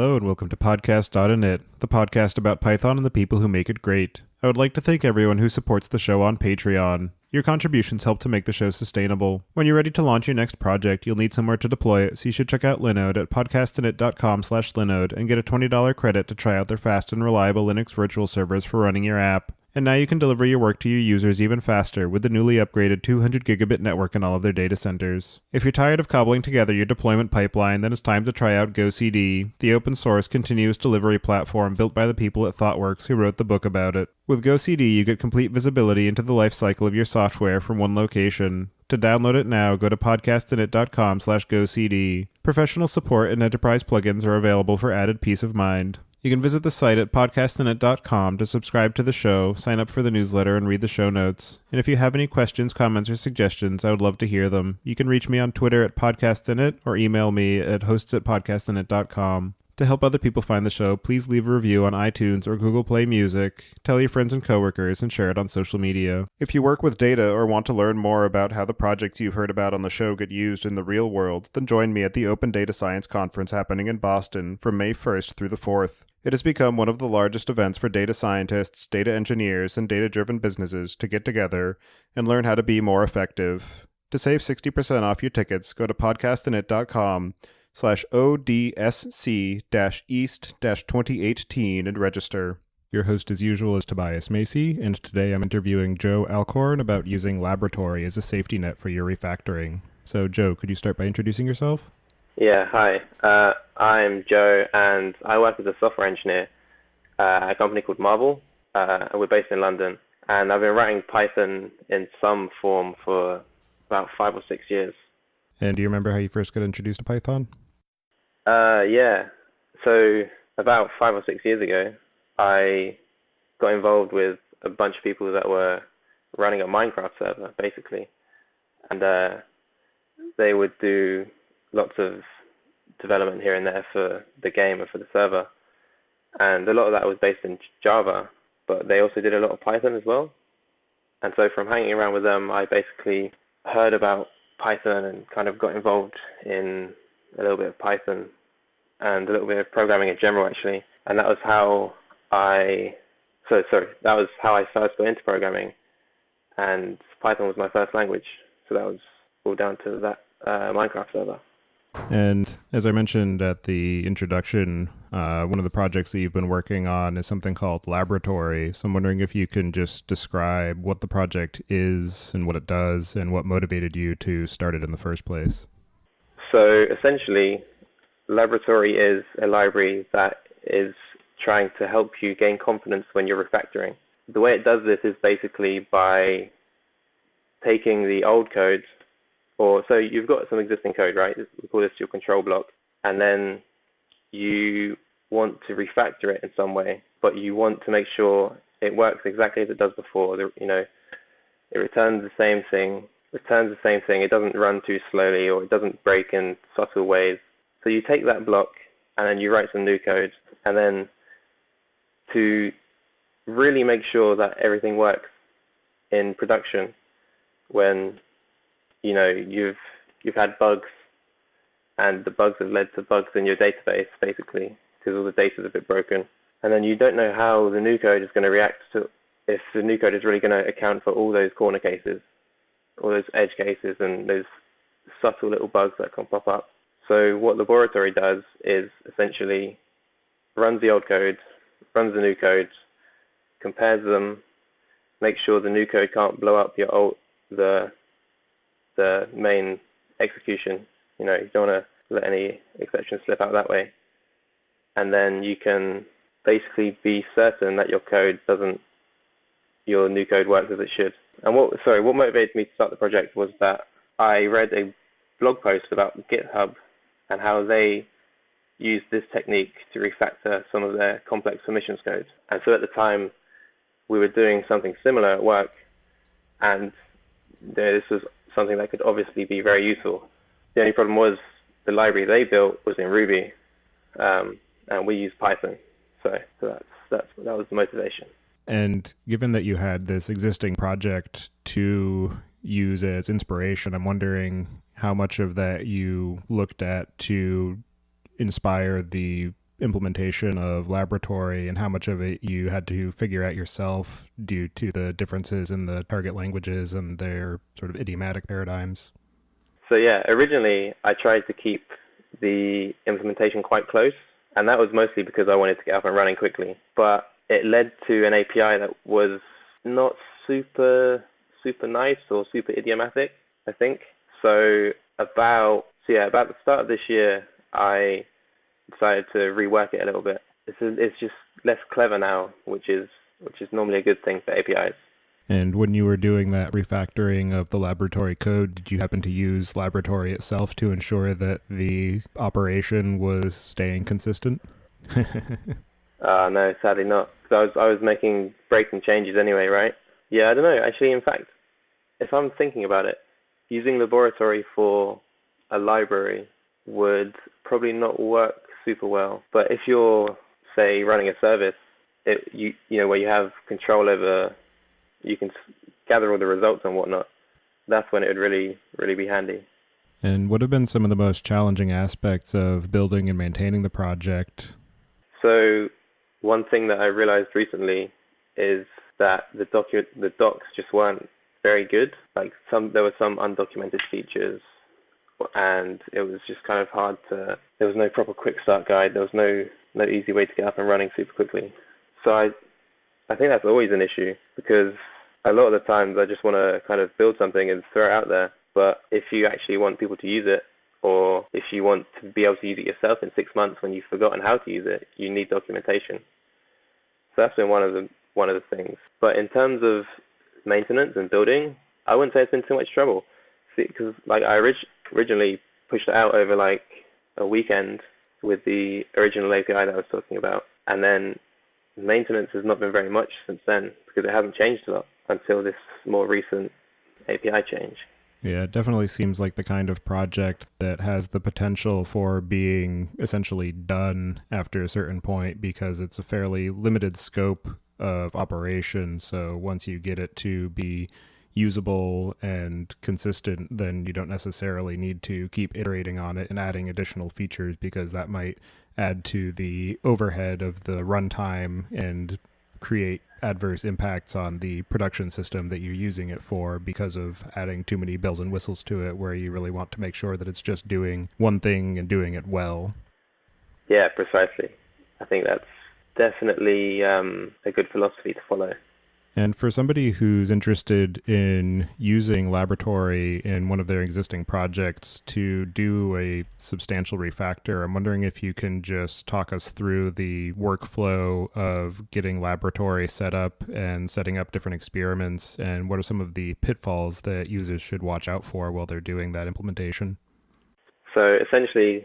Hello and welcome to podcast.init, the podcast about Python and the people who make it great. I would like to thank everyone who supports the show on Patreon. Your contributions help to make the show sustainable. When you're ready to launch your next project, you'll need somewhere to deploy it, so you should check out Linode at podcastinit.com/Linode and get a $20 credit to try out their fast and reliable Linux virtual servers for running your app. And now you can deliver your work to your users even faster with the newly upgraded 200 gigabit network in all of their data centers. If you're tired of cobbling together your deployment pipeline, then it's time to try out GoCD, the open source continuous delivery platform built by the people at ThoughtWorks who wrote the book about it. With GoCD, you get complete visibility into the life cycle of your software from one location. To download it now, go to podcastinit.com/GoCD. Professional support and enterprise plugins are available for added peace of mind. You can visit the site at podcastinit.com to subscribe to the show, sign up for the newsletter, and read the show notes. And if you have any questions, comments, or suggestions, I would love to hear them. You can reach me on Twitter at podcastinit or email me at hosts@podcastinit.com. To help other people find the show, please leave a review on iTunes or Google Play Music, tell your friends and coworkers, and share it on social media. If you work with data or want to learn more about how the projects you've heard about on the show get used in the real world, then join me at the Open Data Science Conference happening in Boston from May 1st through the 4th. It has become one of the largest events for data scientists, data engineers, and data-driven businesses to get together and learn how to be more effective. To save 60% off your tickets, go to podcastinit.com/ODSC-East-2018 and register. Your host as usual is Tobias Macy, and today I'm interviewing Joe Alcorn about using Laboratory as a safety net for your refactoring. So Joe, could you start by introducing yourself? Yeah, hi. I'm Joe, and I work as a software engineer at a company called Marvel. We're based in London, and I've been writing Python in some form for about 5 or 6 years. And do you remember how you first got introduced to Python? Yeah. So about 5 or 6 years ago, I got involved with a bunch of people that were running a Minecraft server, basically. And they would do lots of development here and there for the game and for the server. And a lot of that was based in Java, but they also did a lot of Python as well. And so from hanging around with them, I basically heard about Python and kind of got involved in a little bit of Python and a little bit of programming in general, actually. And that was how I first got into programming. And Python was my first language. So that was all down to that Minecraft server. And as I mentioned at the introduction, one of the projects that you've been working on is something called Laboratory. So I'm wondering if you can just describe what the project is and what it does and what motivated you to start it in the first place. So essentially, Laboratory is a library that is trying to help you gain confidence when you're refactoring. The way it does this is basically by taking the old code. So you've got some existing code, right? We call this your control block. And then you want to refactor it in some way, but you want to make sure it works exactly as it does before. It returns the same thing. It doesn't run too slowly, or it doesn't break in subtle ways. So you take that block and then you write some new code. And then to really make sure that everything works in production, when you've had bugs, and the bugs have led to bugs in your database, basically, because all the data is a bit broken. And then you don't know how the new code is going to react to, if the new code is really going to account for all those corner cases, all those edge cases, and those subtle little bugs that can pop up. So what Laboratory does is essentially runs the old code, runs the new code, compares them, makes sure the new code can't blow up the main execution. You don't want to let any exceptions slip out that way. And then you can basically be certain that your new code works as it should. And what motivated me to start the project was that I read a blog post about GitHub and how they use this technique to refactor some of their complex permissions code. And so at the time, we were doing something similar at work, and this was something that could obviously be very useful. The only problem was the library they built was in Ruby, and we used Python. So that was the motivation. And given that you had this existing project to use as inspiration, I'm wondering how much of that you looked at to inspire the implementation of laboratory and how much of it you had to figure out yourself due to the differences in the target languages and their sort of idiomatic paradigms? So yeah, originally I tried to keep the implementation quite close, and that was mostly because I wanted to get up and running quickly. But it led to an API that was not super nice or super idiomatic, I think. So about the start of this year, I decided to rework it a little bit. It's just less clever now, which is normally a good thing for APIs. And when you were doing that refactoring of the laboratory code, did you happen to use laboratory itself to ensure that the operation was staying consistent? No, sadly not. Because I was making breaking changes anyway, right? Yeah, I don't know. Actually, in fact, if I'm thinking about it, using laboratory for a library would probably not work super well. But if you're, say, running a service, you know, where you have control over, you can gather all the results and whatnot, that's when it would really be handy. And what have been some of the most challenging aspects of building and maintaining the project? So one thing that I realized recently is that the docs just weren't very good. Like there were some undocumented features, and it was just kind of hard to. There was no proper quick start guide. There was no easy way to get up and running super quickly. So I think that's always an issue, because a lot of the times I just want to kind of build something and throw it out there. But if you actually want people to use it, or if you want to be able to use it yourself in 6 months when you've forgotten how to use it, you need documentation. So that's been one of the things. But in terms of maintenance and building, I wouldn't say it's been too much trouble. Because like I originally pushed it out over like a weekend with the original API that I was talking about, and then maintenance has not been very much since then, because it hasn't changed a lot until this more recent API change. Yeah, it definitely seems like the kind of project that has the potential for being essentially done after a certain point, because it's a fairly limited scope of operation. So once you get it to be usable and consistent, then you don't necessarily need to keep iterating on it and adding additional features, because that might add to the overhead of the runtime and create adverse impacts on the production system that you're using it for, because of adding too many bells and whistles to it, where you really want to make sure that it's just doing one thing and doing it well. Yeah, precisely. I think that's definitely a good philosophy to follow. And for somebody who's interested in using Laboratory in one of their existing projects to do a substantial refactor, I'm wondering if you can just talk us through the workflow of getting Laboratory set up and setting up different experiments, and what are some of the pitfalls that users should watch out for while they're doing that implementation. So essentially,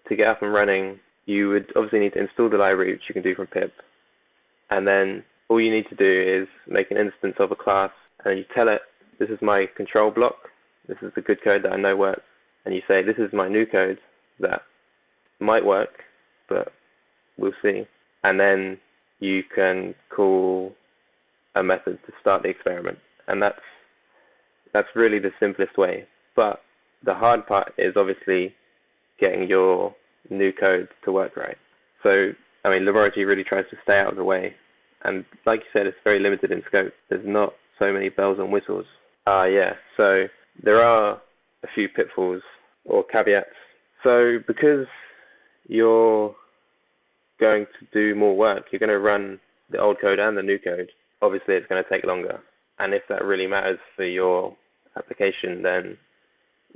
to get up and running, you would obviously need to install the library, which you can do from pip, and then all you need to do is make an instance of a class, and you tell it, this is my control block, this is the good code that I know works, and you say, this is my new code that might work, but we'll see. And then you can call a method to start the experiment, and that's really the simplest way. But the hard part is obviously getting your new code to work right. So, I mean, Laboratory really tries to stay out of the way. And like you said, it's very limited in scope. There's not so many bells and whistles. So there are a few pitfalls or caveats. So because you're going to do more work, you're going to run the old code and the new code. Obviously, it's going to take longer. And if that really matters for your application, then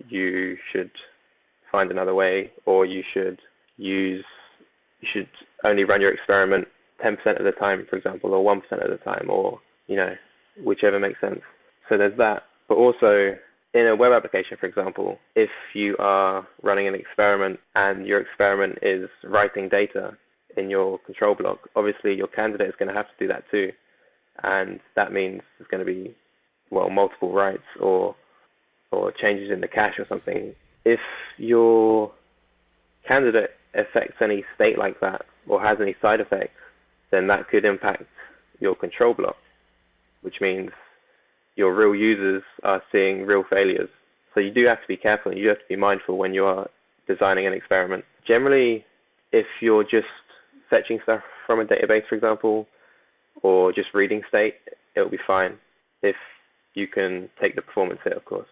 you should find another way, or you should only run your experiment 10% of the time, for example, or 1% of the time, or, whichever makes sense. So there's that. But also, in a web application, for example, if you are running an experiment and your experiment is writing data in your control block, obviously your candidate is going to have to do that too. And that means there's going to be, multiple writes or changes in the cache or something. If your candidate affects any state like that or has any side effects, then that could impact your control block, which means your real users are seeing real failures. So you do have to be careful, and you have to be mindful when you are designing an experiment. Generally, if you're just fetching stuff from a database, for example, or just reading state, it'll be fine if you can take the performance hit, of course.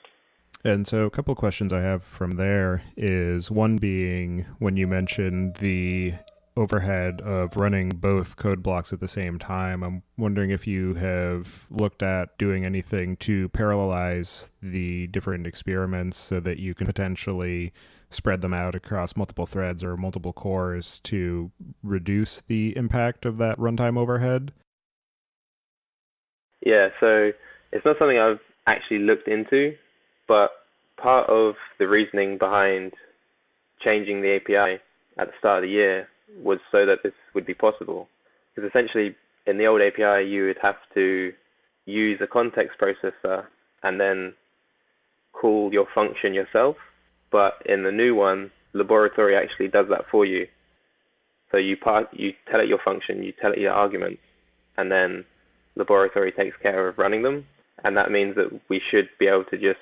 And so a couple of questions I have from there is, one being, when you mentioned the overhead of running both code blocks at the same time, I'm wondering if you have looked at doing anything to parallelize the different experiments so that you can potentially spread them out across multiple threads or multiple cores to reduce the impact of that runtime overhead? Yeah, so it's not something I've actually looked into, but part of the reasoning behind changing the API at the start of the year was so that this would be possible. Because essentially, in the old API, you would have to use a context processor and then call your function yourself. But in the new one, Laboratory actually does that for you. So you tell it your function, you tell it your arguments, and then Laboratory takes care of running them. And that means that we should be able to just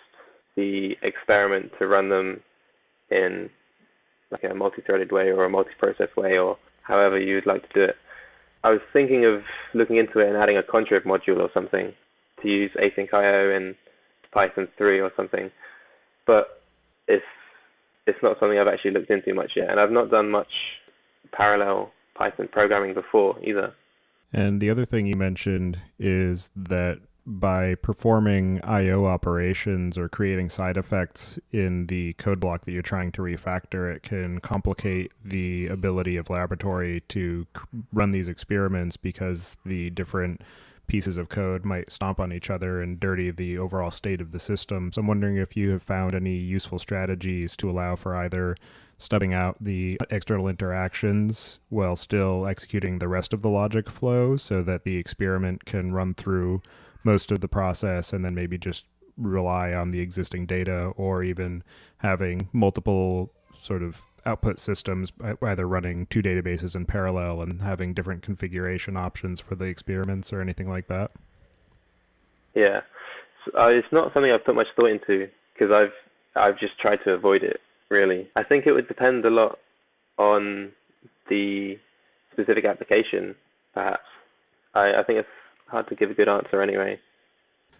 the experiment to run them in like a multi-threaded way or a multi-process way, or however you'd like to do it. I was thinking of looking into it and adding a contrib module or something to use async IO in Python 3 or something, but it's not something I've actually looked into much yet, and I've not done much parallel Python programming before either. And the other thing you mentioned is that by performing I/O operations or creating side effects in the code block that you're trying to refactor, it can complicate the ability of Laboratory to run these experiments because the different pieces of code might stomp on each other and dirty the overall state of the system. So I'm wondering if you have found any useful strategies to allow for either stubbing out the external interactions while still executing the rest of the logic flow so that the experiment can run through most of the process and then maybe just rely on the existing data, or even having multiple sort of output systems, either running two databases in parallel and having different configuration options for the experiments or anything like that? Yeah, so, it's not something I've put much thought into because I've just tried to avoid it, really. I think it would depend a lot on the specific application, perhaps. I think it's hard to give a good answer anyway.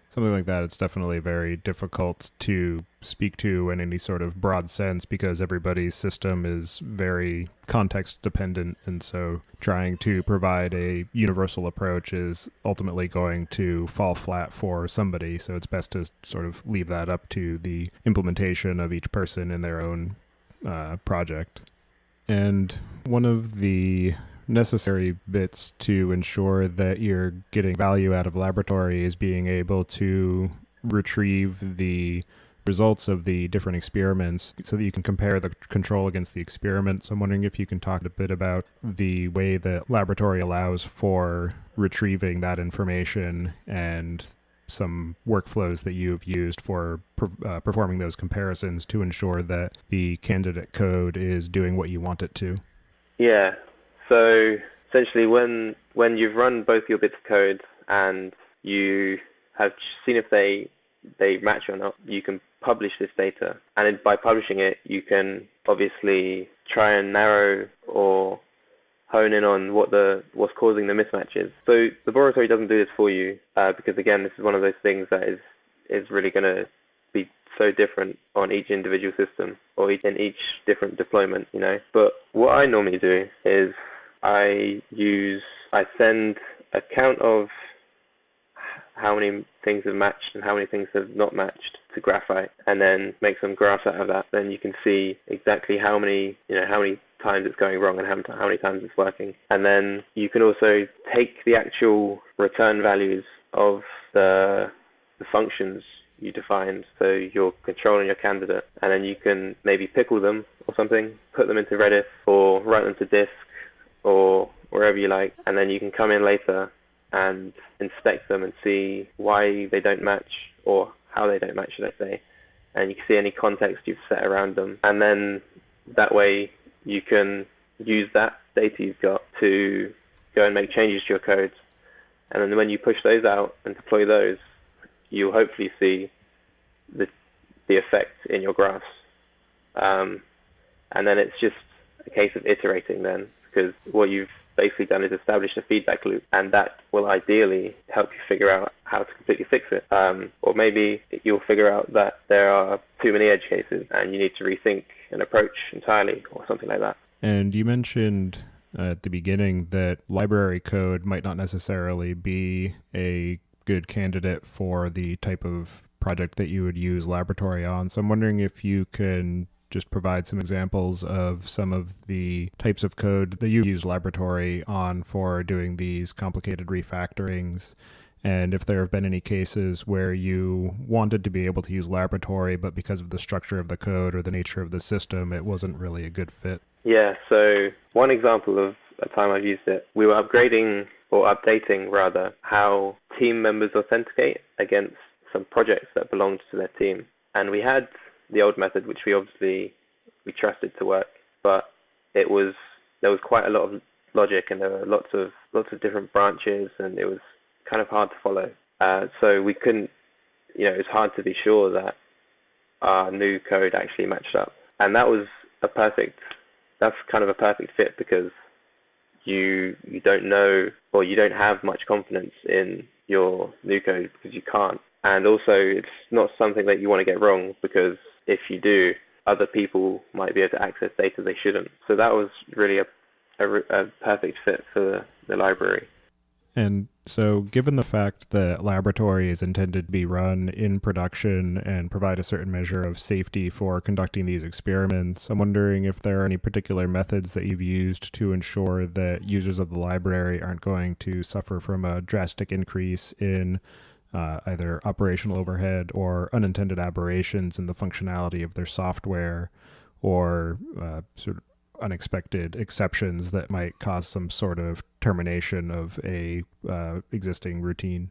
Something like that, it's definitely very difficult to speak to in any sort of broad sense because everybody's system is very context dependent, and so trying to provide a universal approach is ultimately going to fall flat for somebody. So it's best to sort of leave that up to the implementation of each person in their own project. And one of the necessary bits to ensure that you're getting value out of Laboratory is being able to retrieve the results of the different experiments so that you can compare the control against the experiment. So I'm wondering if you can talk a bit about the way that Laboratory allows for retrieving that information and some workflows that you've used for performing those comparisons to ensure that the candidate code is doing what you want it to. Yeah. So essentially, when you've run both your bits of code and you have seen if they match or not, you can publish this data. And by publishing it, you can obviously try and narrow or hone in on what's causing the mismatches. So the laboratory doesn't do this for you because, again, this is one of those things that is really going to be so different on each individual system or in each different deployment, you know. But what I normally do is I send a count of how many things have matched and how many things have not matched to Graphite, and then make some graphs out of that. Then you can see exactly how many times it's going wrong and how many times it's working. And then you can also take the actual return values of the functions you defined, so your control and your candidate, and then you can maybe pickle them or something, put them into Redis or write them to disk or wherever you like, and then you can come in later and inspect them and see why they don't match, or how they don't match, should I say, and you can see any context you've set around them. And then that way you can use that data you've got to go and make changes to your codes. And then when you push those out and deploy those, you'll hopefully see the effect in your graphs. And then it's just a case of iterating then, because what you've basically done is establish a feedback loop, and that will ideally help you figure out how to completely fix it. Or maybe you'll figure out that there are too many edge cases and you need to rethink an approach entirely or something like that. And you mentioned at the beginning that library code might not necessarily be a good candidate for the type of project that you would use laboratory on. So I'm wondering if you can just provide some examples of some of the types of code that you use laboratory on for doing these complicated refactorings, and if there have been any cases where you wanted to be able to use laboratory, but because of the structure of the code or the nature of the system, it wasn't really a good fit. Yeah, so one example of a time I've used it, we were upgrading, or updating rather, how team members authenticate against some projects that belonged to their team. And we had the old method, which we trusted to work, but there was quite a lot of logic, and there were lots of different branches, and it was kind of hard to follow. So we couldn't, it's hard to be sure that our new code actually matched up. And that's kind of a perfect fit, because you don't know, or you don't have much confidence in your new code because you can't. And also, it's not something that you want to get wrong, because if you do, other people might be able to access data they shouldn't. So that was really a perfect fit for the library. And so given the fact that laboratory is intended to be run in production and provide a certain measure of safety for conducting these experiments, I'm wondering if there are any particular methods that you've used to ensure that users of the library aren't going to suffer from a drastic increase in either operational overhead or unintended aberrations in the functionality of their software, or sort of unexpected exceptions that might cause some sort of termination of a existing routine.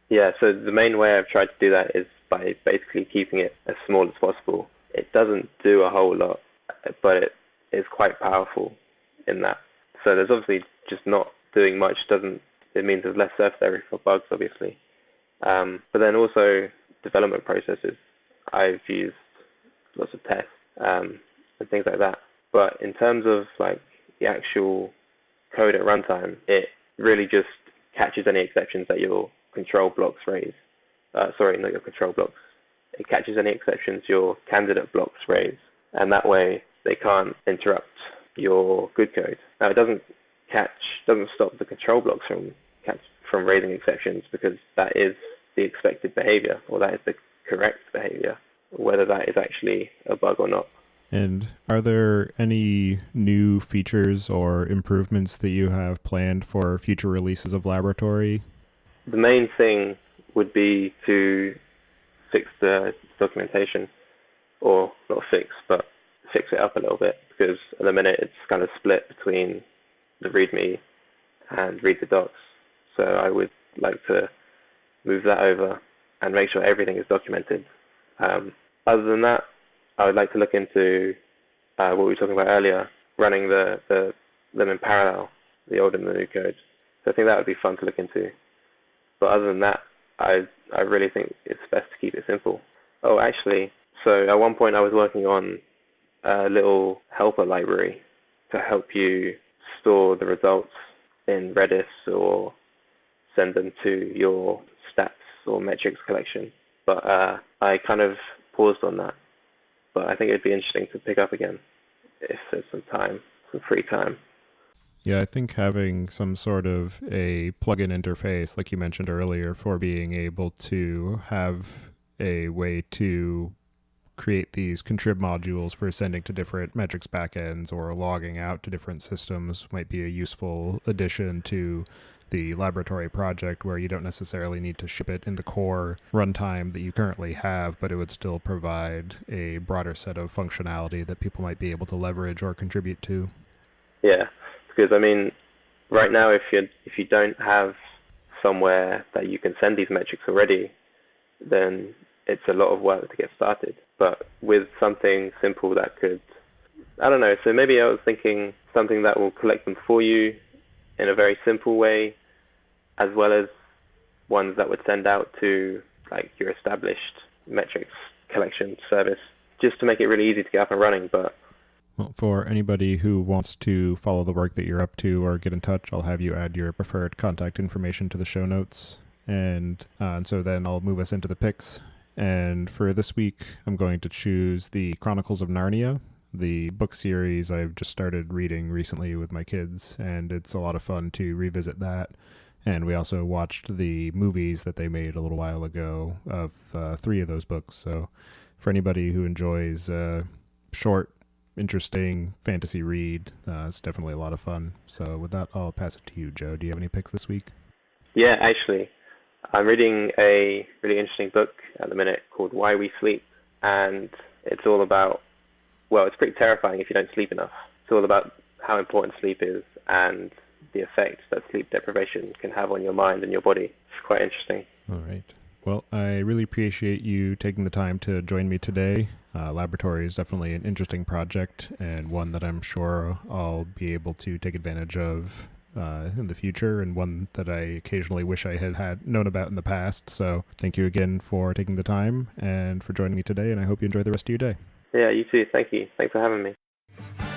Yeah, so the main way I've tried to do that is by basically keeping it as small as possible. It doesn't do a whole lot, but it is quite powerful in that. So there's obviously just not doing much. It means there's less surface area for bugs, obviously. But then also development processes. I've used lots of tests and things like that. But in terms of like the actual code at runtime, it really just catches any exceptions that your control blocks raise. Sorry, not your control blocks. It catches any exceptions your candidate blocks raise, and that way they can't interrupt your good code. Now, it doesn't stop the control blocks from raising exceptions, because that is the expected behavior, or that is the correct behavior, whether that is actually a bug or not. And are there any new features or improvements that you have planned for future releases of Laboratory? The main thing would be to fix the documentation, or not fix, but fix it up a little bit, because at the minute it's kind of split between the README and read the docs. So I would like to move that over and make sure everything is documented. Other than that, I would like to look into what we were talking about earlier, running them in parallel, the old and the new code. So I think that would be fun to look into. But other than that, I really think it's best to keep it simple. Oh, actually, so at one point I was working on a little helper library to help you store the results in Redis or send them to your stats or metrics collection. But I kind of paused on that. But I think it'd be interesting to pick up again if there's some free time. Yeah, I think having some sort of a plugin interface, like you mentioned earlier, for being able to have a way to create these contrib modules for sending to different metrics backends or logging out to different systems might be a useful addition to the laboratory project, where you don't necessarily need to ship it in the core runtime that you currently have, but it would still provide a broader set of functionality that people might be able to leverage or contribute to. Yeah, because I mean, right now, if you don't have somewhere that you can send these metrics already, then it's a lot of work to get started. But with something simple that could, I don't know, so maybe I was thinking something that will collect them for you in a very simple way, as well as ones that would send out to like your established metrics collection service, just to make it really easy to get up and running. But Well, for anybody who wants to follow the work that you're up to or get in touch, I'll have you add your preferred contact information to the show notes. And so then I'll move us into the picks. And for this week, I'm going to choose the Chronicles of Narnia, the book series I've just started reading recently with my kids, and it's a lot of fun to revisit that. And we also watched the movies that they made a little while ago of 3 of those books. So for anybody who enjoys short, interesting fantasy read, it's definitely a lot of fun. So with that, I'll pass it to you, Joe. Do you have any picks this week? Yeah, actually, I'm reading a really interesting book at the minute called Why We Sleep, and it's all about, well, it's pretty terrifying if you don't sleep enough. It's all about how important sleep is and the effect that sleep deprivation can have on your mind and your body. It's quite interesting. All right. Well, I really appreciate you taking the time to join me today. Laboratory is definitely an interesting project and one that I'm sure I'll be able to take advantage of in the future, and one that I occasionally wish I had known about in the past. So thank you again for taking the time and for joining me today, and I hope you enjoy the rest of your day. Yeah, you too. Thank you. Thanks for having me.